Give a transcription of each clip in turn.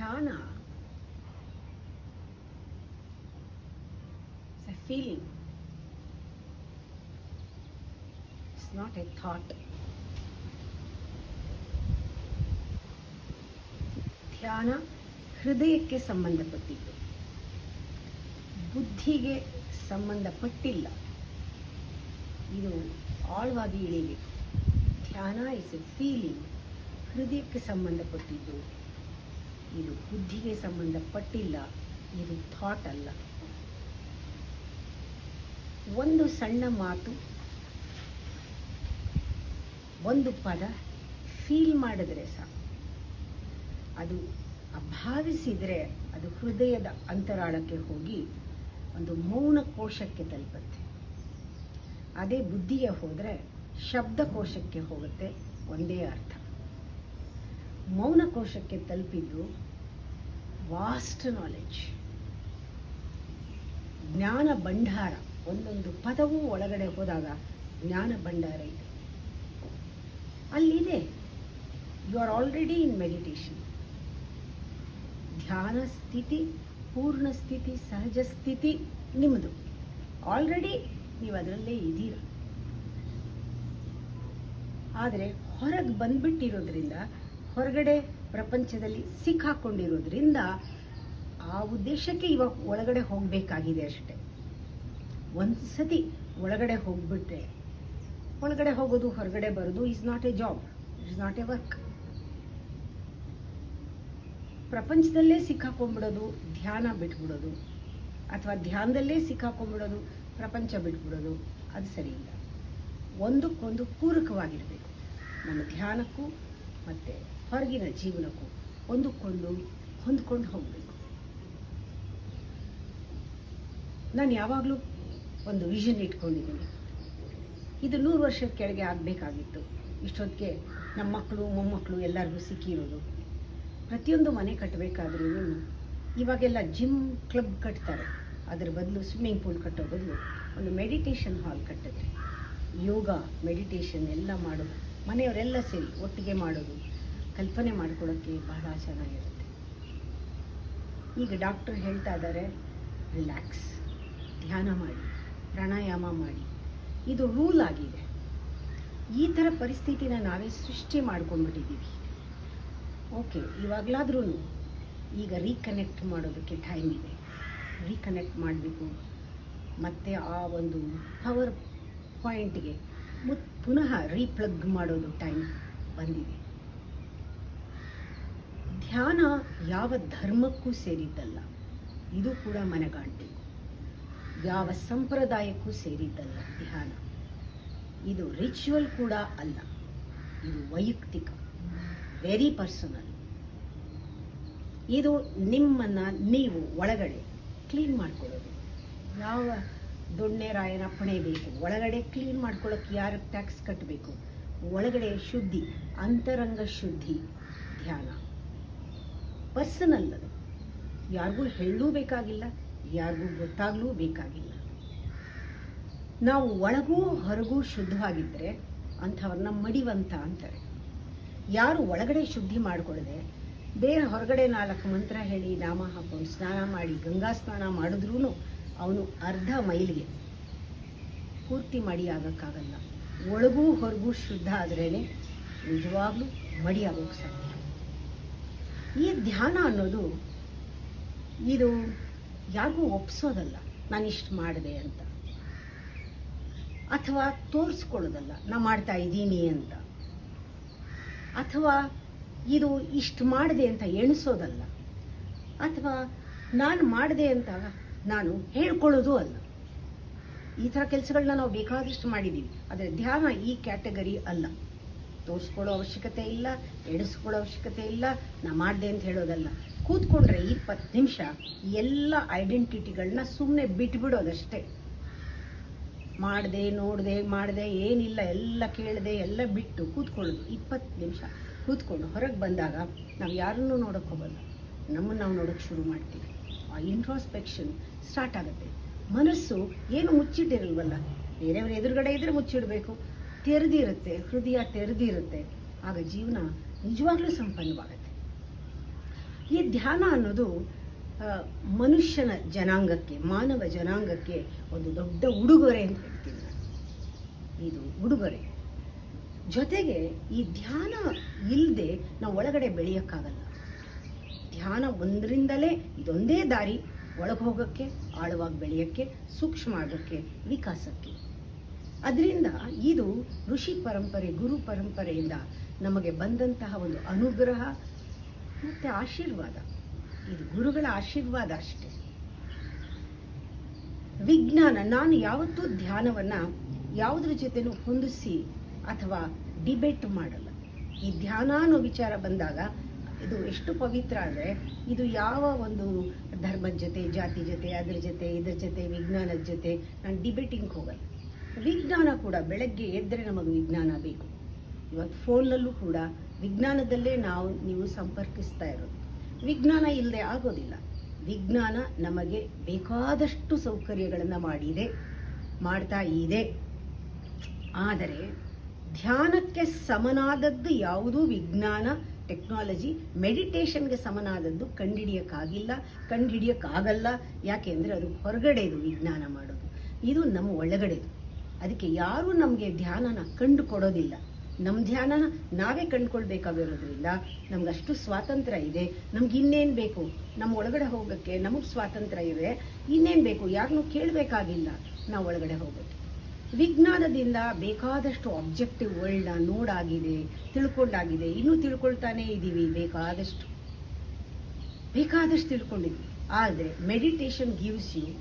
ಧ್ಯಾನ is a feeling. It's not a thought. ಧ್ಯಾನ ಹೃದಯಕ್ಕೆ ಸಂಬಂಧಪಟ್ಟಿದ್ದು, ಬುದ್ಧಿಗೆ ಸಂಬಂಧಪಟ್ಟಿಲ್ಲ. ಇದು ಆಳವಾಗಿ ಇಳಿಬೇಕು. ಧ್ಯಾನ ಇಸ್ ಎ ಫೀಲಿಂಗ್, ಹೃದಯಕ್ಕೆ ಸಂಬಂಧಪಟ್ಟಿದ್ದು. ಇದು ಬುದ್ಧಿಗೆ ಸಂಬಂಧಪಟ್ಟಿಲ್ಲ, ಇದು ಥಾಟ್ ಅಲ್ಲ. ಒಂದು ಸಣ್ಣ ಮಾತು, ಒಂದು ಪದ ಫೀಲ್ ಮಾಡಿದ್ರೆ ಸಾಕು. ಅದು ಭಾವಿಸಿದರೆ ಅದು ಹೃದಯದ ಅಂತರಾಳಕ್ಕೆ ಹೋಗಿ ಒಂದು ಮೌನ ಕೋಶಕ್ಕೆ ತಲುಪುತ್ತೆ. ಅದೇ ಬುದ್ಧಿಗೆ ಹೋದರೆ ಶಬ್ದಕೋಶಕ್ಕೆ ಹೋಗುತ್ತೆ, ಒಂದೇ ಅರ್ಥ. ಮೌನ ಕೋಶಕ್ಕೆ ತಲುಪಿದ್ದು ವಾಸ್ಟ್ ನಾಲೆಡ್ಜ್, ಜ್ಞಾನ ಭಂಡಾರ. ಒಂದೊಂದು ಪದವೂ ಒಳಗಡೆ ಹೋದಾಗ ಜ್ಞಾನ ಭಂಡಾರ ಇದೆ, ಅಲ್ಲಿದೆ. You are already in meditation. ಧ್ಯಾನ ಸ್ಥಿತಿ, ಪೂರ್ಣ ಸ್ಥಿತಿ, ಸಹಜ ಸ್ಥಿತಿ ನಿಮ್ಮದು. ಆಲ್ರೆಡಿ ನೀವು ಅದರಲ್ಲೇ ಇದ್ದೀರ. ಆದರೆ ಹೊರಗೆ ಬಂದ್ಬಿಟ್ಟಿರೋದ್ರಿಂದ, ಹೊರಗಡೆ ಪ್ರಪಂಚದಲ್ಲಿ ಸಿಕ್ಕಾಕೊಂಡಿರೋದ್ರಿಂದ ಆ ಉದ್ದೇಶಕ್ಕೆ ಇವಾಗ ಒಳಗಡೆ ಹೋಗಬೇಕಾಗಿದೆ ಅಷ್ಟೆ. ಒಂದು ಸತಿ ಒಳಗಡೆ ಹೋಗ್ಬಿಟ್ರೆ, ಒಳಗಡೆ ಹೋಗೋದು ಹೊರಗಡೆ ಬರೋದು is not A job, it is not A work. ಪ್ರಪಂಚದಲ್ಲೇ ಸಿಕ್ಕಾಕೊಂಡ್ಬಿಡೋದು, ಧ್ಯಾನ ಬಿಟ್ಬಿಡೋದು, ಅಥವಾ ಧ್ಯಾನದಲ್ಲೇ ಸಿಕ್ಕಾಕೊಂಡ್ಬಿಡೋದು, ಪ್ರಪಂಚ ಬಿಟ್ಬಿಡೋದು, ಅದು ಸರಿ ಇಲ್ಲ. ಒಂದಕ್ಕೊಂದು ಪೂರಕವಾಗಿರಬೇಕು. ನಮ್ಮ ಧ್ಯಾನಕ್ಕೂ ಮತ್ತು ಹೊರಗಿನ ಜೀವನಕ್ಕೂ ಒಂದಕ್ಕೊಂದು ಹೊಂದ್ಕೊಂಡು ಹೋಗಬೇಕು. ನಾನು ಯಾವಾಗಲೂ ಒಂದು ವಿಷನ್ ಇಟ್ಕೊಂಡಿದ್ದೀನಿ. ಇದು 100 ವರ್ಷದ ಕೆಳಗೆ ಆಗಬೇಕಾಗಿತ್ತು. ಇಷ್ಟೊತ್ತಿಗೆ ನಮ್ಮ ಮಕ್ಕಳು ಮೊಮ್ಮಕ್ಕಳು ಎಲ್ಲರಿಗೂ ಸಿಕ್ಕಿರೋದು. ಪ್ರತಿಯೊಂದು ಮನೆ ಕಟ್ಟಬೇಕಾದ್ರೂ ಇವಾಗೆಲ್ಲ ಜಿಮ್ ಕ್ಲಬ್ ಕಟ್ತಾರೆ. ಅದರ ಬದಲು ಸ್ವಿಮ್ಮಿಂಗ್ ಪೂಲ್ ಕಟ್ಟೋ ಬದಲು ಒಂದು ಮೆಡಿಟೇಷನ್ ಹಾಲ್ ಕಟ್ಟಿದ್ರೆ ಯೋಗ ಮೆಡಿಟೇಷನ್ ಎಲ್ಲ ಮಾಡೋದು, ಮನೆಯವರೆಲ್ಲ ಸೇರಿ ಒಟ್ಟಿಗೆ ಮಾಡೋದು, ಕಲ್ಪನೆ ಮಾಡ್ಕೊಳ್ಳೋಕ್ಕೆ ಬಹಳ ಚೆನ್ನಾಗಿರುತ್ತೆ. ಈಗ ಡಾಕ್ಟರ್ ಹೇಳ್ತಾ ಇದ್ದಾರೆ, ರಿಲ್ಯಾಕ್ಸ್, ಧ್ಯಾನ ಮಾಡಿ, ಪ್ರಾಣಾಯಾಮ ಮಾಡಿ. ಇದು ರೂಲ್ ಆಗಿದೆ. ಈ ಥರ ಪರಿಸ್ಥಿತಿನ ನಾವೇ ಸೃಷ್ಟಿ ಮಾಡ್ಕೊಂಡ್ಬಿಟ್ಟಿದ್ದೀವಿ. ಓಕೆ, ಇವಾಗಲಾದ್ರೂ ಈಗ ರೀಕನೆಕ್ಟ್ ಮಾಡೋದಕ್ಕೆ ಟೈಮ್ ಇದೆ. ರೀಕನೆಕ್ಟ್ ಮಾಡಬೇಕು, ಮತ್ತು ಆ ಒಂದು ಪವರ್ ಪಾಯಿಂಟ್ಗೆ ಪುನಃ ರೀಪ್ಲಗ್ ಮಾಡೋದು ಟೈಮ್ ಬಂದಿದೆ. ಧ್ಯಾನ ಯಾವ ಧರ್ಮಕ್ಕೂ ಸೇರಿದ್ದಲ್ಲ, ಇದು ಕೂಡ ಮನಗಾಣಬೇಕು. ಯಾವ ಸಂಪ್ರದಾಯಕ್ಕೂ ಸೇರಿದ್ದಲ್ಲ ಧ್ಯಾನ. ಇದು ರಿಚುವಲ್ ಕೂಡ ಅಲ್ಲ, ಇದು ವೈಯಕ್ತಿಕ, ವೆರಿ ಪರ್ಸನಲ್. ಇದು ನಿಮ್ಮನ್ನು ನೀವು ಒಳಗಡೆ ಕ್ಲೀನ್ ಮಾಡ್ಕೊಳ್ಳೋದು. ಯಾವ ದೊಣ್ಣೆ ರಾಯನ ಅಪ್ಪಣೆ ಬೇಕು? ಒಳಗಡೆ ಕ್ಲೀನ್ ಮಾಡ್ಕೊಳ್ಳೋಕ್ಕೆ ಯಾರು ಟ್ಯಾಕ್ಸ್ ಕಟ್ಟಬೇಕು? ಒಳಗಡೆ ಶುದ್ಧಿ, ಅಂತರಂಗ ಶುದ್ಧಿ. ಧ್ಯಾನ ಪರ್ಸನಲ್, ಅದು ಯಾರಿಗೂ ಹೇಳಲೂ ಬೇಕಾಗಿಲ್ಲ, ಯಾರಿಗೂ ಗೊತ್ತಾಗಲೂ ಬೇಕಾಗಿಲ್ಲ. ನಾವು ಒಳಗೂ ಹೊರಗೂ ಶುದ್ಧವಾಗಿದ್ದರೆ ಅಂಥವ್ರನ್ನ ಮಡಿವಂತ ಅಂತಾರೆ. ಯಾರು ಒಳಗಡೆ ಶುದ್ಧಿ ಮಾಡಿಕೊಳ್ಳದೆ ಬೇರೆ ಹೊರಗಡೆ 4 ಮಂತ್ರ ಹೇಳಿ ನಾಮ ಹಾಕೊಂಡು ಸ್ನಾನ ಮಾಡಿ ಗಂಗಾ ಸ್ನಾನ ಮಾಡಿದ್ರೂ ಅವನು ಅರ್ಧ ಮೈಲಿಗೆ ಪೂರ್ತಿ ಮಡಿ ಆಗೋಕ್ಕಾಗಲ್ಲ. ಒಳಗೂ ಹೊರಗೂ ಶುದ್ಧ ಆದ್ರೇ ನಿಜವಾಗ್ಲೂ ಮಡಿ ಆಗೋಕ್ಕೆ ಸಾಧ್ಯ. ಈ ಧ್ಯಾನ ಅನ್ನೋದು ಇದು ಯಾರಿಗೂ ಒಪ್ಸೋದಲ್ಲ, ನಾನಿಷ್ಟು ಮಾಡಿದೆ ಅಂತ, ಅಥವಾ ತೋರಿಸ್ಕೊಳ್ಳೋದಲ್ಲ ನಾ ಮಾಡ್ತಾ ಇದ್ದೀನಿ ಅಂತ, ಅಥವಾ ಇದು ಇಷ್ಟು ಮಾಡಿದೆ ಅಂತ ಎಣಿಸೋದಲ್ಲ, ಅಥವಾ ನಾನು ಮಾಡಿದೆ ಅಂತ ನಾನು ಹೇಳ್ಕೊಳ್ಳೋದು ಅಲ್ಲ. ಈ ಥರ ಕೆಲಸಗಳನ್ನ ನಾವು ಬೇಕಾದಷ್ಟು ಮಾಡಿದ್ದೀವಿ. ಆದರೆ ಧ್ಯಾನ ಈ ಕ್ಯಾಟಗರಿ ಅಲ್ಲ. ತೋರಿಸ್ಕೊಳ್ಳೋ ಅವಶ್ಯಕತೆ ಇಲ್ಲ, ಎಣಿಸ್ಕೊಳ್ಳೋ ಅವಶ್ಯಕತೆ ಇಲ್ಲ, ನಾ ಮಾಡಿದೆ ಅಂತ ಹೇಳೋದಲ್ಲ. ಕೂತ್ಕೊಂಡ್ರೆ 20 ನಿಮಿಷ ಎಲ್ಲ ಐಡೆಂಟಿಟಿಗಳನ್ನ ಸುಮ್ಮನೆ ಬಿಟ್ಬಿಡೋದಷ್ಟೇ. ಮಾಡಿದೆ, ನೋಡಿದೆ, ಮಾಡಿದೆ ಏನಿಲ್ಲ, ಎಲ್ಲ ಕೇಳಿದೆ, ಎಲ್ಲ ಬಿಟ್ಟು ಕೂತ್ಕೊಳ್ಳೋದು. 20 ನಿಮಿಷ ಕೂತ್ಕೊಂಡು ಹೊರಗೆ ಬಂದಾಗ ನಾವು ಯಾರನ್ನೂ ನೋಡೋಕ್ಕೆ ಹೋಗಲ್ಲ, ನಮ್ಮನ್ನು ನಾವು ನೋಡೋಕ್ಕೆ ಶುರು ಮಾಡ್ತೀವಿ. ಆ ಇಂಟ್ರಾಸ್ಪೆಕ್ಷನ್ ಸ್ಟಾರ್ಟ್ ಆಗುತ್ತೆ. ಮನಸ್ಸು ಏನು ಮುಚ್ಚಿಟ್ಟಿರಲ್ವಲ್ಲ, ಬೇರೆಯವ್ರ ಎದುರುಗಡೆ ಇದ್ದರೆ ಮುಚ್ಚಿಡಬೇಕು. ತೆರೆದಿರುತ್ತೆ, ಹೃದಯ ತೆರೆದಿರುತ್ತೆ. ಆಗ ಜೀವನ ನಿಜವಾಗ್ಲೂ ಸಂಪನ್ನವಾಗುತ್ತೆ. ಈ ಧ್ಯಾನ ಅನ್ನೋದು ಮನುಷ್ಯನ ಜನಾಂಗಕ್ಕೆ, ಮಾನವ ಜನಾಂಗಕ್ಕೆ ಒಂದು ದೊಡ್ಡ ಉಡುಗೊರೆ ಅಂತ ಹೇಳ್ತೀನಿ ನಾನು. ಇದು ಉಡುಗೊರೆ. ಜೊತೆಗೆ ಈ ಧ್ಯಾನ ಇಲ್ಲದೆ ನಾವು ಒಳಗಡೆ ಬೆಳೆಯೋಕ್ಕಾಗಲ್ಲ. ಧ್ಯಾನ ಒಂದರಿಂದಲೇ ಇದೊಂದೇ ದಾರಿ ಒಳಗೆ ಹೋಗೋಕ್ಕೆ, ಆಳವಾಗಿ ಬೆಳೆಯೋಕ್ಕೆ, ಸೂಕ್ಷ್ಮ ಆಗೋಕ್ಕೆ, ವಿಕಾಸಕ್ಕೆ. ಅದರಿಂದ ಇದು ಋಷಿ ಪರಂಪರೆ, ಗುರು ಪರಂಪರೆಯಿಂದ ನಮಗೆ ಬಂದಂತಹ ಒಂದು ಅನುಗ್ರಹ ಮತ್ತು ಆಶೀರ್ವಾದ. ಇದು ಗುರುಗಳ ಆಶೀರ್ವಾದ ಅಷ್ಟೇ. ವಿಜ್ಞಾನ, ನಾನು ಯಾವತ್ತೂ ಧ್ಯಾನವನ್ನು ಯಾವುದ್ರ ಜೊತೆನೂ ಹೊಂದಿಸಿ ಅಥವಾ ಡಿಬೇಟ್ ಮಾಡಲ್ಲ. ಈ ಧ್ಯಾನ ಅನ್ನೋ ವಿಚಾರ ಬಂದಾಗ ಇದು ಎಷ್ಟು ಪವಿತ್ರ ಅಂದರೆ, ಇದು ಯಾವ ಒಂದು ಧರ್ಮದ ಜೊತೆ, ಜಾತಿ ಜೊತೆ, ಅದ್ರ ಜೊತೆ, ಇದ್ರ ಜೊತೆ, ವಿಜ್ಞಾನದ ಜೊತೆ ನಾನು ಡಿಬೇಟಿಂಗ್ ಹೋಗಲ್ಲ. ವಿಜ್ಞಾನ ಕೂಡ ಬೆಳಗ್ಗೆ ಎದ್ದರೆ ನಮಗೆ ವಿಜ್ಞಾನ ಬೇಕು. ಇವತ್ತು ಫೋನ್ನಲ್ಲೂ ಕೂಡ ವಿಜ್ಞಾನದಲ್ಲೇ ನೀವು ಸಂಪರ್ಕಿಸ್ತಾ ಇರೋದು. ವಿಜ್ಞಾನ ಇಲ್ಲದೆ ಆಗೋದಿಲ್ಲ. ವಿಜ್ಞಾನ ನಮಗೆ ಬೇಕಾದಷ್ಟು ಸೌಕರ್ಯಗಳನ್ನು ಮಾಡ್ತಾ ಇದೆ. ಆದರೆ ಧ್ಯಾನಕ್ಕೆ ಸಮನಾದದ್ದು ಯಾವುದೂ ವಿಜ್ಞಾನ, ಟೆಕ್ನಾಲಜಿ, ಮೆಡಿಟೇಷನ್ಗೆ ಸಮನಾದದ್ದು ಕಂಡುಹಿಡಿಯೋಕ್ಕಾಗಲ್ಲ. ಯಾಕೆಂದರೆ ಅದು ಹೊರಗಡೆದು ವಿಜ್ಞಾನ ಮಾಡೋದು, ಇದು ನಮ್ಮ ಒಳಗಡೆದು. ಅದಕ್ಕೆ ಯಾರೂ ನಮಗೆ ಧ್ಯಾನನ ಕಂಡು ಕೊಡೋದಿಲ್ಲ. ನಮ್ಮ ಧ್ಯಾನನ ನಾವೇ ಕಂಡುಕೊಳ್ಬೇಕಾಗಿರೋದ್ರಿಂದ ನಮಗಷ್ಟು ಸ್ವಾತಂತ್ರ್ಯ ಇದೆ. ನಮ್ಗೆ ಇನ್ನೇನು ಬೇಕು, ನಮ್ಮ ಒಳಗಡೆ ಹೋಗೋಕ್ಕೆ ನಮಗೆ ಸ್ವಾತಂತ್ರ್ಯ ಇದೆ. ಇನ್ನೇನು ಬೇಕು, ಯಾರನ್ನೂ ಕೇಳಬೇಕಾಗಿಲ್ಲ ನಾವು ಒಳಗಡೆ ಹೋಗೋಕ್ಕೆ. ವಿಜ್ಞಾನದಿಂದ ಬೇಕಾದಷ್ಟು ಆಬ್ಜೆಕ್ಟಿವ್ ವರ್ಲ್ಡ್ನ ನೋಡಾಗಿದೆ, ತಿಳ್ಕೊಂಡಾಗಿದೆ, ಇನ್ನೂ ತಿಳ್ಕೊಳ್ತಾನೇ ಇದ್ದೀವಿ. ಬೇಕಾದಷ್ಟು ತಿಳ್ಕೊಂಡಿದ್ವಿ. ಆದರೆ meditation gives you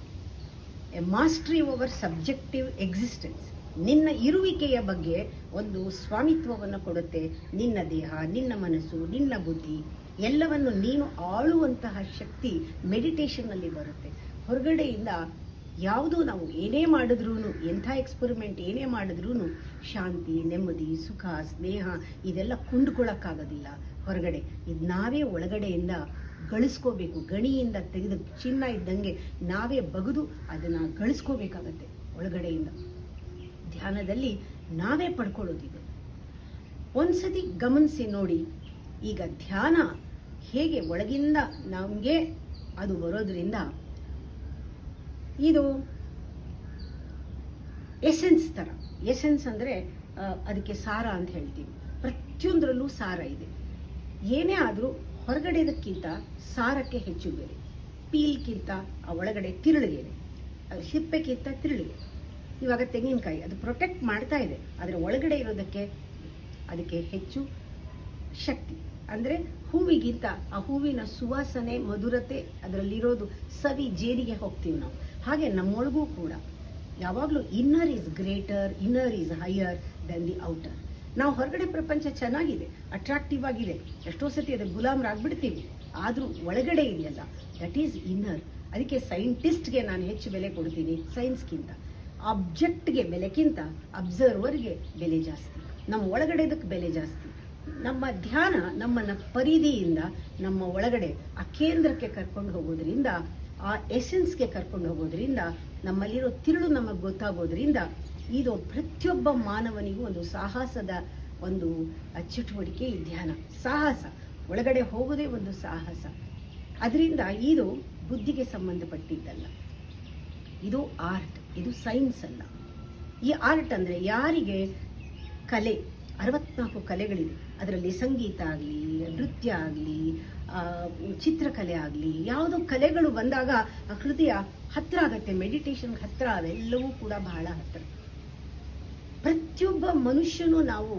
a mastery over subjective existence. ನಿನ್ನ ಇರುವಿಕೆಯ ಬಗ್ಗೆ ಒಂದು ಸ್ವಾಮಿತ್ವವನ್ನು ಕೊಡುತ್ತೆ. ನಿನ್ನ ದೇಹ, ನಿನ್ನ ಮನಸ್ಸು, ನಿನ್ನ ಬುದ್ಧಿ ಎಲ್ಲವನ್ನು ನೀನು ಆಳುವಂತಹ ಶಕ್ತಿ ಮೆಡಿಟೇಷನ್ನಲ್ಲಿ ಬರುತ್ತೆ. ಹೊರಗಡೆಯಿಂದ ಯಾವುದೂ ನಾವು ಏನೇ ಮಾಡಿದ್ರೂ, ಎಂಥ ಎಕ್ಸ್ಪರಿಮೆಂಟ್ ಏನೇ ಮಾಡಿದ್ರೂ ಶಾಂತಿ, ನೆಮ್ಮದಿ, ಸುಖ, ಸ್ನೇಹ ಇದೆಲ್ಲ ಕೊಂಡುಕೊಳ್ಳೋಕ್ಕಾಗೋದಿಲ್ಲ ಹೊರಗಡೆ. ಇದು ನಾವೇ ಒಳಗಡೆಯಿಂದ ಗಳಿಸ್ಕೋಬೇಕು. ಗಣಿಯಿಂದ ತೆಗೆದು ಚಿನ್ನ ಇದ್ದಂಗೆ ನಾವೇ ಬಗೆದು ಅದನ್ನು ಗಳಿಸ್ಕೋಬೇಕಾಗತ್ತೆ ಒಳಗಡೆಯಿಂದ. ಧ್ಯಾನದಲ್ಲಿ ನಾವೇ ಪಡ್ಕೊಳ್ಳೋದಿದೆ. ಒಂದ್ಸತಿ ಗಮನಿಸಿ ನೋಡಿ, ಈಗ ಧ್ಯಾನ ಹೇಗೆ ಒಳಗಿಂದ ನಮಗೆ ಅದು ಬರೋದ್ರಿಂದ ಇದು ಎಸೆನ್ಸ್ ಥರ. ಎಸೆನ್ಸ್ ಅಂದರೆ ಅದಕ್ಕೆ ಸಾರ ಅಂತ ಹೇಳ್ತೀವಿ. ಪ್ರತಿಯೊಂದರಲ್ಲೂ ಸಾರ ಇದೆ. ಏನೇ ಆದರೂ ಹೊರಗಡೆದಕ್ಕಿಂತ ಸಾರಕ್ಕೆ ಹೆಚ್ಚು ಬೆಲೆ. ಪೀಲ್ಗಿಂತ ಆ ಒಳಗಡೆ ತಿರುಳಿಗೆ, ಸಿಪ್ಪೆಗಿಂತ ತಿರುಳಿಗೆ. ಇವಾಗ ತೆಂಗಿನಕಾಯಿ ಅದು ಪ್ರೊಟೆಕ್ಟ್ ಮಾಡ್ತಾ ಇದೆ, ಆದರೆ ಒಳಗಡೆ ಇರೋದಕ್ಕೆ ಅದಕ್ಕೆ ಹೆಚ್ಚು ಶಕ್ತಿ. ಅಂದರೆ ಹೂವಿಗಿಂತ ಆ ಹೂವಿನ ಸುವಾಸನೆ, ಮಧುರತೆ, ಅದರಲ್ಲಿರೋದು ಸವಿ, ಜೇರಿಗೆ ಹೋಗ್ತೀವಿ ನಾವು. ಹಾಗೆ ನಮ್ಮೊಳಗೂ ಕೂಡ ಯಾವಾಗಲೂ inner is greater, inner is higher then the outer. ನಾವು ಹೊರಗಡೆ ಪ್ರಪಂಚ ಚೆನ್ನಾಗಿದೆ, ಅಟ್ರಾಕ್ಟಿವ್ ಆಗಿದೆ, ಎಷ್ಟೋ ಸತಿ ಅದಕ್ಕೆ ಗುಲಾಮರಾಗ್ಬಿಡ್ತೀವಿ. ಆದರೂ ಒಳಗಡೆ ಇದೆಯಲ್ಲ, ದಟ್ ಈಸ್ ಇನ್ನರ್. ಅದಕ್ಕೆ ಸೈಂಟಿಸ್ಟ್ಗೆ ನಾನು ಹೆಚ್ಚು ಬೆಲೆ ಕೊಡ್ತೀನಿ ಸೈನ್ಸ್ಗಿಂತ. ಆಬ್ಜೆಕ್ಟ್ಗೆ ಬೆಲೆಗಿಂತ ಅಬ್ಸರ್ವರ್ಗೆ ಬೆಲೆ ಜಾಸ್ತಿ. ನಮ್ಮ ಒಳಗಡೆದಕ್ಕೆ ಬೆಲೆ ಜಾಸ್ತಿ. ನಮ್ಮ ಧ್ಯಾನ ನಮ್ಮನ್ನು ಪರಿಧಿಯಿಂದ ನಮ್ಮ ಒಳಗಡೆ ಆ ಕೇಂದ್ರಕ್ಕೆ ಕರ್ಕೊಂಡು ಹೋಗೋದ್ರಿಂದ, ಆ ಎಸೆನ್ಸ್ಗೆ ಕರ್ಕೊಂಡು ಹೋಗೋದ್ರಿಂದ, ನಮ್ಮಲ್ಲಿರೋ ತಿರುಳು ನಮಗೆ ಗೊತ್ತಾಗೋದ್ರಿಂದ, ಇದು ಪ್ರತಿಯೊಬ್ಬ ಮಾನವನಿಗೂ ಒಂದು ಸಾಹಸದ ಒಂದು ಚಟುವಟಿಕೆ. ಈ ಧ್ಯಾನ ಸಾಹಸ, ಒಳಗಡೆ ಹೋಗೋದೇ ಒಂದು ಸಾಹಸ. ಅದರಿಂದ ಇದು ಬುದ್ಧಿಗೆ ಸಂಬಂಧಪಟ್ಟಿದ್ದಲ್ಲ, ಇದು ಆರ್ಟ್, ಇದು ಸೈನ್ಸ್ ಅಲ್ಲ. ಈ ಆರ್ಟ್ ಅಂದರೆ ಯಾರಿಗೆ ಕಲೆ, 64 ಕಲೆಗಳಿದೆ. ಅದರಲ್ಲಿ ಸಂಗೀತ ಆಗಲಿ, ನೃತ್ಯ ಆಗಲಿ, ಚಿತ್ರಕಲೆ ಆಗಲಿ, ಯಾವುದೋ ಕಲೆಗಳು ಬಂದಾಗ ಆ ಹೃದಯ ಹತ್ತಿರ ಆಗುತ್ತೆ, ಮೆಡಿಟೇಷನ್ಗೆ ಹತ್ತಿರ, ಅವೆಲ್ಲವೂ ಕೂಡ ಬಹಳ ಹತ್ತಿರ. ಪ್ರತಿಯೊಬ್ಬ ಮನುಷ್ಯನೂ ನಾವು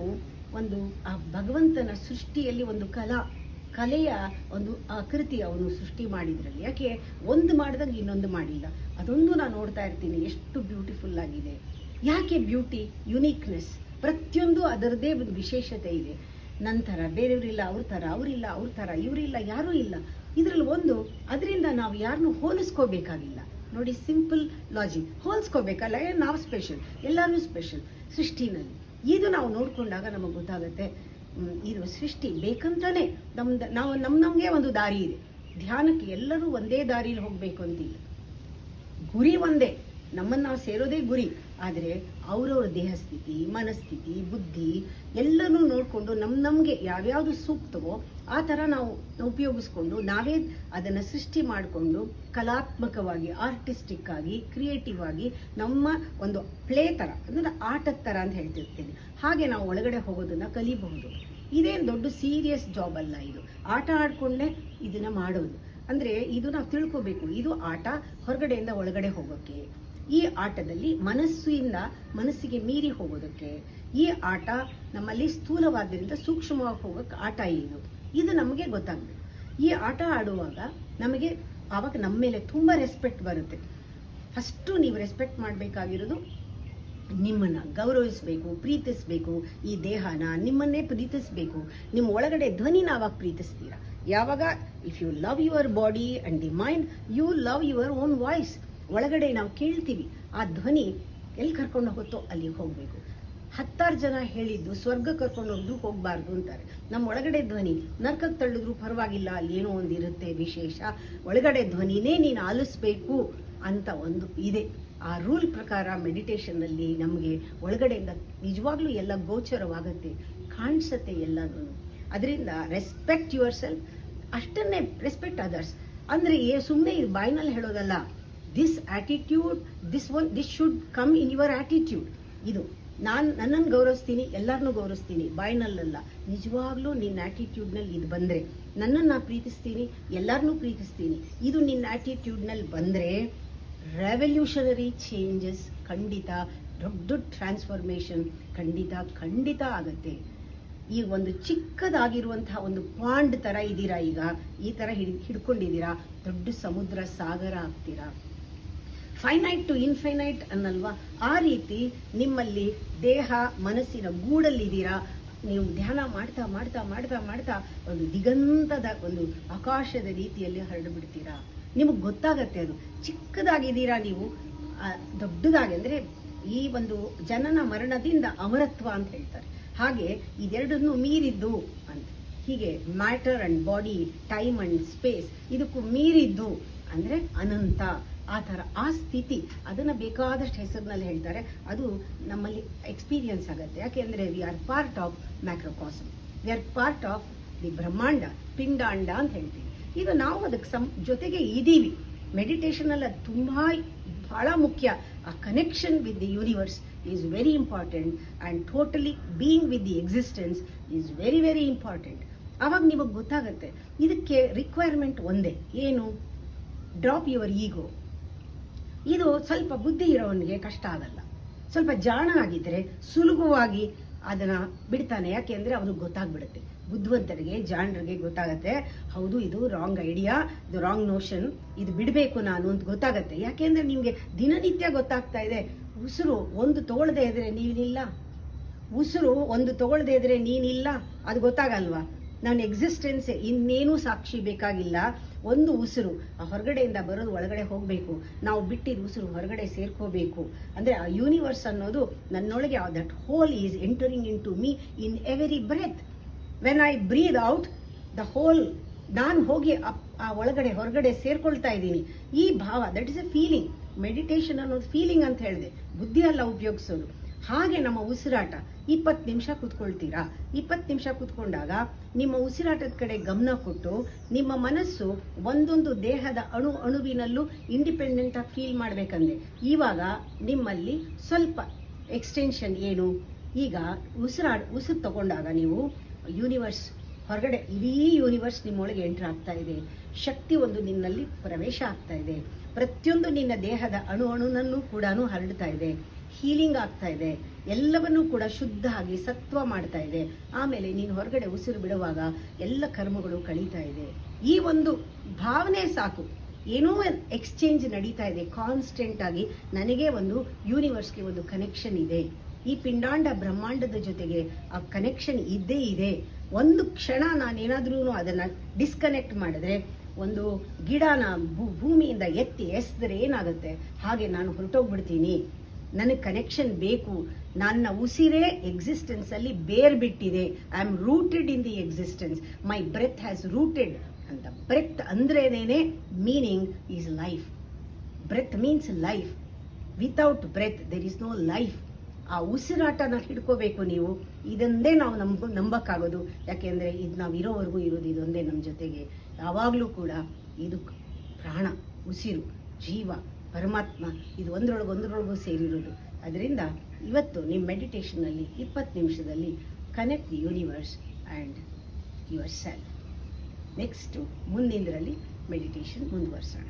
ಒಂದು ಆ ಭಗವಂತನ ಸೃಷ್ಟಿಯಲ್ಲಿ ಒಂದು ಕಲೆಯ ಒಂದು ಆಕೃತಿ ಅವನು ಸೃಷ್ಟಿ ಮಾಡಿದ್ರಲ್ಲಿ. ಯಾಕೆ ಒಂದು ಮಾಡಿದಾಗ ಇನ್ನೊಂದು ಮಾಡಿಲ್ಲ. ಅದೊಂದು ನಾನು ನೋಡ್ತಾ ಇರ್ತೀನಿ, ಎಷ್ಟು ಬ್ಯೂಟಿಫುಲ್ ಆಗಿದೆ. ಯಾಕೆ ಬ್ಯೂಟಿ, ಯುನೀಕ್ನೆಸ್, ಪ್ರತಿಯೊಂದು ಅದರದ್ದೇ ಒಂದು ವಿಶೇಷತೆ ಇದೆ. ನಂತರ ಬೇರೆಯವರಿಲ್ಲ, ಅವ್ರ ಥರ ಅವರಿಲ್ಲ, ಅವ್ರ ಥರ ಇವರಿಲ್ಲ, ಯಾರೂ ಇಲ್ಲ. ಇದರಲ್ಲಿ ಒಂದು, ಅದರಿಂದ ನಾವು ಯಾರನ್ನೂ ಹೋಲಿಸ್ಕೋಬೇಕಾಗಿಲ್ಲ. ನೋಡಿ, ಸಿಂಪಲ್ ಲಾಜಿಕ್. ಹೋಲಿಸ್ಕೋಬೇಕಲ್ಲ, ನಾವು ಸ್ಪೆಷಲ್, ಎಲ್ಲರೂ ಸ್ಪೆಷಲ್ ಸೃಷ್ಟಿನಲ್ಲಿ. ಇದು ನಾವು ನೋಡಿಕೊಂಡಾಗ ನಮಗೆ ಗೊತ್ತಾಗುತ್ತೆ, ಇದು ಸೃಷ್ಟಿ ಬೇಕಂತಾನೆ ನಮಗೆ ಒಂದು ದಾರಿ ಇದೆ. ಧ್ಯಾನಕ್ಕೆ ಎಲ್ಲರೂ ಒಂದೇ ದಾರಿಯಲ್ಲಿ ಹೋಗಬೇಕು ಅಂತಿಲ್ಲ, ಗುರಿ ಒಂದೇ. ನಮ್ಮನ್ನು ನಾವು ಸೇರೋದೇ ಗುರಿ. ಆದರೆ ಅವರವ್ರ ದೇಹ ಸ್ಥಿತಿ, ಮನಸ್ಥಿತಿ, ಬುದ್ಧಿ ಎಲ್ಲನೂ ನೋಡಿಕೊಂಡು ನಮಗೆ ಯಾವ್ಯಾವುದು ಸೂಕ್ತವೋ ಆ ಥರ ನಾವು ಉಪಯೋಗಿಸ್ಕೊಂಡು ನಾವೇ ಅದನ್ನು ಸೃಷ್ಟಿ ಮಾಡಿಕೊಂಡು ಕಲಾತ್ಮಕವಾಗಿ, ಆರ್ಟಿಸ್ಟಿಕ್ ಆಗಿ, ಕ್ರಿಯೇಟಿವ್ ಆಗಿ ನಮ್ಮ ಒಂದು ಪ್ಲೇ ಥರ, ಅಂದರೆ ಆಟದ ಥರ ಅಂತ ಹೇಳ್ತಿರ್ತೀನಿ, ಹಾಗೆ ನಾವು ಒಳಗಡೆ ಹೋಗೋದನ್ನು ಕಲಿಬಹುದು. ಇದೇನು ದೊಡ್ಡ ಸೀರಿಯಸ್ ಜಾಬ್ ಅಲ್ಲ. ಇದು ಆಟ ಆಡಿಕೊಂಡೇ ಇದನ್ನು ಮಾಡೋದು. ಅಂದರೆ ಇದು ನಾವು ತಿಳ್ಕೋಬೇಕು, ಇದು ಆಟ ಹೊರಗಡೆಯಿಂದ ಒಳಗಡೆ ಹೋಗೋಕ್ಕೆ, ಈ ಆಟದಲ್ಲಿ ಮನಸ್ಸಿಗೆ ಮೀರಿ ಹೋಗೋದಕ್ಕೆ, ಈ ಆಟ ನಮ್ಮಲ್ಲಿ ಸ್ಥೂಲವಾದ್ದರಿಂದ ಸೂಕ್ಷ್ಮವಾಗಿ ಹೋಗೋಕ್ಕೆ ಆಟ ಇದು ನಮಗೆ ಗೊತ್ತಾಗಬೇಕು. ಈ ಆಟ ಆಡುವಾಗ ನಮಗೆ ಆವಾಗ ನಮ್ಮ ಮೇಲೆ ತುಂಬ ರೆಸ್ಪೆಕ್ಟ್ ಬರುತ್ತೆ. ಫಸ್ಟು ನೀವು ರೆಸ್ಪೆಕ್ಟ್ ಮಾಡಬೇಕಾಗಿರೋದು ನಿಮ್ಮನ್ನು ಗೌರವಿಸಬೇಕು, ಪ್ರೀತಿಸಬೇಕು. ಈ ದೇಹನ ನಿಮ್ಮನ್ನೇ ಪ್ರೀತಿಸಬೇಕು. ನಿಮ್ಮ ಒಳಗಡೆ ಧ್ವನಿನ ಆವಾಗ ಪ್ರೀತಿಸ್ತೀರಾ. ಯಾವಾಗ if you love your body and the mind, you love your own voice. ಒಳಗಡೆ ನಾವು ಕೇಳ್ತೀವಿ, ಆ ಧ್ವನಿ ಎಲ್ಲಿ ಕರ್ಕೊಂಡು ಹೋಗುತ್ತೋ ಅಲ್ಲಿಗೆ ಹೋಗಬೇಕು. 10 ಜನ ಹೇಳಿದ್ದು ಸ್ವರ್ಗ ಕರ್ಕೊಂಡು ಹೋದ್ರು ಹೋಗಬಾರ್ದು ಅಂತಾರೆ. ನಮ್ಮ ಒಳಗಡೆ ಧ್ವನಿ ನರ್ಕಕ್ಕೆ ತಳ್ಳಿದ್ರು ಪರವಾಗಿಲ್ಲ, ಅಲ್ಲಿ ಏನೋ ಒಂದು ಇರುತ್ತೆ ವಿಶೇಷ. ಒಳಗಡೆ ಧ್ವನಿನೇ ನೀನು ಆಲಿಸ್ಬೇಕು ಅಂತ ಒಂದು ಇದೆ. ಆ ರೂಲ್ ಪ್ರಕಾರ ಮೆಡಿಟೇಷನ್ನಲ್ಲಿ ನಮಗೆ ಒಳಗಡೆಯಿಂದ ನಿಜವಾಗ್ಲೂ ಎಲ್ಲ ಗೋಚರವಾಗುತ್ತೆ, ಕಾಣಿಸುತ್ತೆ ಎಲ್ಲನೂ. ಅದರಿಂದ ರೆಸ್ಪೆಕ್ಟ್ ಯುವರ್ ಸೆಲ್ಫ್, ಅಷ್ಟನ್ನೇ ರೆಸ್ಪೆಕ್ಟ್ ಅದರ್ಸ್. ಅಂದರೆ ಸುಮ್ಮನೆ ಬಾಯ್ನಲ್ಲಿ ಹೇಳೋದಲ್ಲ. This attitude, this should come in your attitude. ಇದು ನನ್ನನ್ನು ಗೌರವಿಸ್ತೀನಿ, ಎಲ್ಲರನ್ನೂ ಗೌರವಿಸ್ತೀನಿ, ಬಾಯ್ನಲ್ಲ. ನಿಜವಾಗ್ಲೂ ನಿನ್ನ ಆಟಿಟ್ಯೂಡ್ನಲ್ಲಿ ಇದು ಬಂದರೆ, ನನ್ನನ್ನು ಪ್ರೀತಿಸ್ತೀನಿ, ಎಲ್ಲರನ್ನೂ ಪ್ರೀತಿಸ್ತೀನಿ, ಇದು ನಿನ್ನ ಆಟಿಟ್ಯೂಡ್ನಲ್ಲಿ ಬಂದರೆ ರೆವಲ್ಯೂಷನರಿ ಚೇಂಜಸ್ ಖಂಡಿತ, ದೊಡ್ಡ ಟ್ರಾನ್ಸ್ಫಾರ್ಮೇಷನ್ ಖಂಡಿತ ಆಗುತ್ತೆ. ಈ ಒಂದು ಚಿಕ್ಕದಾಗಿರುವಂತಹ ಒಂದು ಪಾಂಡ್ ಥರ ಇದ್ದೀರಾ, ಈಗ ಈ ಥರ ಹಿಡ್ಕೊಂಡಿದ್ದೀರಾ, ದೊಡ್ಡ ಸಮುದ್ರ ಸಾಗರ ಆಗ್ತೀರಾ. ಫೈನೈಟ್ ಟು ಇನ್ಫೈನೈಟ್ ಅನ್ನಲ್ವಾ, ಆ ರೀತಿ ನಿಮ್ಮಲ್ಲಿ ದೇಹ ಮನಸ್ಸಿನ ಗೂಡಲ್ಲಿದ್ದೀರಾ. ನೀವು ಧ್ಯಾನ ಮಾಡ್ತಾ ಮಾಡ್ತಾ ಮಾಡ್ತಾ ಮಾಡ್ತಾ ಒಂದು ದಿಗಂತದ ಒಂದು ಆಕಾಶದ ರೀತಿಯಲ್ಲಿ ಹರಡಿಬಿಡ್ತೀರಾ. ನಿಮಗೆ ಗೊತ್ತಾಗತ್ತೆ ಅದು ಚಿಕ್ಕದಾಗಿದ್ದೀರಾ ನೀವು, ದೊಡ್ಡದಾಗಿ. ಅಂದರೆ ಈ ಒಂದು ಜನನ ಮರಣದಿಂದ ಅಮರತ್ವ ಅಂತ ಹೇಳ್ತಾರೆ. ಹಾಗೆ ಇದೆರಡನ್ನು ಮೀರಿದ್ದು ಅಂತ. ಹೀಗೆ matter and body, time and space, ಇದಕ್ಕೂ ಮೀರಿದ್ದು ಅಂದರೆ ಅನಂತ. ಆ ಥರ ಆ ಸ್ಥಿತಿ, ಅದನ್ನು ಬೇಕಾದಷ್ಟು ಹೆಸರಿನಲ್ಲಿ ಹೇಳ್ತಾರೆ. ಅದು ನಮ್ಮಲ್ಲಿ ಎಕ್ಸ್ಪೀರಿಯನ್ಸ್ ಆಗುತ್ತೆ. ಯಾಕೆಂದರೆ we are part of macrocosm, we are part of the ಬ್ರಹ್ಮಾಂಡ, ಪಿಂಡಾಂಡ ಅಂತ ಹೇಳ್ತೀವಿ. ಇದು ನಾವು ಅದಕ್ಕೆ ಜೊತೆಗೆ ಇದ್ದೀವಿ. ಮೆಡಿಟೇಷನಲ್ಲಿ ಅದು ಬಹಳ ಮುಖ್ಯ. ಆ connection with the universe is very important, and totally being with the existence is very very important. ಆವಾಗ ನಿಮಗೆ ಗೊತ್ತಾಗುತ್ತೆ. ಇದಕ್ಕೆ ರಿಕ್ವೈರ್ಮೆಂಟ್ ಒಂದೇ, ಏನು? ಡ್ರಾಪ್ ಯುವರ್ ಈಗೋ. ಇದು ಸ್ವಲ್ಪ ಬುದ್ಧಿ ಇರೋವನಿಗೆ ಕಷ್ಟ ಆಗಲ್ಲ. ಸ್ವಲ್ಪ ಜಾಣ ಆಗಿದ್ದರೆ ಸುಲಭವಾಗಿ ಅದನ್ನು ಬಿಡ್ತಾನೆ. ಯಾಕೆಂದರೆ ಅವ್ರಿಗೆ ಗೊತ್ತಾಗ್ಬಿಡುತ್ತೆ. ಬುದ್ಧಿವಂತರಿಗೆ, ಜಾಣರಿಗೆ ಗೊತ್ತಾಗತ್ತೆ, ಹೌದು ಇದು ರಾಂಗ್ ಐಡಿಯಾ, ಇದು ರಾಂಗ್ ನೋಷನ್, ಇದು ಬಿಡಬೇಕು ನಾನು ಅಂತ ಗೊತ್ತಾಗತ್ತೆ. ಯಾಕೆಂದರೆ ನಿಮಗೆ ದಿನನಿತ್ಯ ಗೊತ್ತಾಗ್ತಾ ಇದೆ. ಉಸಿರು ಒಂದು ತಗೊಳ್ಳದೆ ಇದ್ರೆ ನೀನಿಲ್ಲ, ಉಸಿರು ಒಂದು ತಗೊಳ್ಳದೆ ಇದ್ರೆ ನೀನಿಲ್ಲ, ಅದು ಗೊತ್ತಾಗಲ್ವಾ? ನನ್ನ ಎಕ್ಸಿಸ್ಟೆನ್ಸೇ, ಇನ್ನೇನೂ ಸಾಕ್ಷಿ ಬೇಕಾಗಿಲ್ಲ. ಒಂದು ಉಸಿರು ಹೊರಗಡೆಯಿಂದ ಬರೋದು ಒಳಗಡೆ ಹೋಗಬೇಕು, ನಾವು ಬಿಟ್ಟಿದ್ದು ಉಸಿರು ಹೊರಗಡೆ ಸೇರ್ಕೋಬೇಕು. ಅಂದರೆ ಆ ಯೂನಿವರ್ಸ್ ಅನ್ನೋದು ನನ್ನೊಳಗೆ, that whole is entering into me in every breath. When I breathe out, the whole, ನಾನು ಹೋಗಿ ಆ ಒಳಗಡೆ ಹೊರಗಡೆ ಸೇರ್ಕೊಳ್ತಾ ಇದ್ದೀನಿ. ಈ ಭಾವ, that is a feeling. Meditation ಅನ್ನೋದು ಫೀಲಿಂಗ್ ಅಂತ ಹೇಳಿದೆ, ಬುದ್ಧಿ ಅಲ್ಲ ಉಪಯೋಗಿಸೋದು. ಹಾಗೆ ನಮ್ಮ ಉಸಿರಾಟ 20 ನಿಮಿಷ ಕೂತ್ಕೊಳ್ತೀರಾ. 20 ನಿಮಿಷ ಕೂತ್ಕೊಂಡಾಗ ನಿಮ್ಮ ಉಸಿರಾಟದ ಕಡೆ ಗಮನ ಕೊಟ್ಟು ನಿಮ್ಮ ಮನಸ್ಸು ಒಂದೊಂದು ದೇಹದ ಅಣುವಿನಲ್ಲೂ ಇಂಡಿಪೆಂಡೆಂಟಾಗಿ ಫೀಲ್ ಮಾಡಬೇಕಂದ್ರೆ, ಇವಾಗ ನಿಮ್ಮಲ್ಲಿ ಸ್ವಲ್ಪ ಎಕ್ಸ್ಟೆನ್ಷನ್ ಏನು? ಈಗ ಉಸಿರು ತಗೊಂಡಾಗ ನೀವು ಯೂನಿವರ್ಸ್ ಹೊರಗಡೆ, ಇಡೀ ಯೂನಿವರ್ಸ್ ನಿಮ್ಮೊಳಗೆ ಎಂಟ್ರ್ ಆಗ್ತಾ ಇದೆ. ಶಕ್ತಿ ಒಂದು ನಿನ್ನಲ್ಲಿ ಪ್ರವೇಶ ಆಗ್ತಾ ಇದೆ. ಪ್ರತಿಯೊಂದು ನಿನ್ನ ದೇಹದ ಅಣುನನ್ನು ಕೂಡ ಹರಡ್ತಾ ಇದೆ, ಹೀಲಿಂಗ್ ಆಗ್ತಾ ಇದೆ, ಎಲ್ಲವನ್ನೂ ಕೂಡ ಶುದ್ಧ ಆಗಿ ಸತ್ವ ಮಾಡ್ತಾ ಇದೆ. ಆಮೇಲೆ ನೀನು ಹೊರಗಡೆ ಉಸಿರು ಬಿಡುವಾಗ ಎಲ್ಲ ಕರ್ಮಗಳು ಕಳೀತಾ ಇದೆ. ಈ ಒಂದು ಭಾವನೆ ಸಾಕು. ಏನೋ ಎಕ್ಸ್ಚೇಂಜ್ ನಡೀತಾ ಇದೆ ಕಾನ್ಸ್ಟೆಂಟ್ ಆಗಿ. ನನಗೆ ಒಂದು ಯೂನಿವರ್ಸ್ಗೆ ಒಂದು ಕನೆಕ್ಷನ್ ಇದೆ. ಈ ಪಿಂಡಾಂಡ ಬ್ರಹ್ಮಾಂಡದ ಜೊತೆಗೆ ಆ ಕನೆಕ್ಷನ್ ಇದ್ದೇ ಇದೆ. ಒಂದು ಕ್ಷಣ ನಾನೇನಾದ್ರೂ ಅದನ್ನು ಡಿಸ್ಕನೆಕ್ಟ್ ಮಾಡಿದ್ರೆ, ಒಂದು ಗಿಡನ ಭೂಮಿಯಿಂದ ಎಸೆದ್ರೆ ಏನಾಗುತ್ತೆ, ಹಾಗೆ ನಾನು ಹೊರಟೋಗ್ಬಿಡ್ತೀನಿ. ನನಗೆ ಕನೆಕ್ಷನ್ ಬೇಕು. ನನ್ನ ಉಸಿರೇ ಎಕ್ಸಿಸ್ಟೆನ್ಸಲ್ಲಿ ಬೇರ್ ಬಿಟ್ಟಿದೆ. I am rooted in the existence. My breath has rooted ಅಂತ. ಬ್ರೆತ್ ಅಂದ್ರೇನೇ meaning is life. Breath means life. Without breath there is no life. ಆ ಉಸಿರಾಟನ ಹಿಡ್ಕೋಬೇಕು ನೀವು. ಇದೊಂದೇ ನಾವು ನಂಬಕ್ಕಾಗೋದು. ಯಾಕೆಂದರೆ ಇದು ನಾವು ಇರೋವರೆಗೂ ಇರೋದು ಇದೊಂದೇ ನಮ್ಮ ಜೊತೆಗೆ. ಯಾವಾಗಲೂ ಕೂಡ ಇದು ಪ್ರಾಣ, ಉಸಿರು, ಜೀವ, ಪರಮಾತ್ಮ ಇದು ಒಂದರೊಳಗೂ ಸೇರಿರೋದು. ಅದರಿಂದ ಇವತ್ತು ನಿಮ್ಮ ಮೆಡಿಟೇಷನ್ನಲ್ಲಿ 20 ನಿಮಿಷದಲ್ಲಿ connect the universe and yourself. Next ಮುಂದಿನದರಲ್ಲಿ ಮೆಡಿಟೇಷನ್ ಮುಂದುವರ್ಸೋಣ.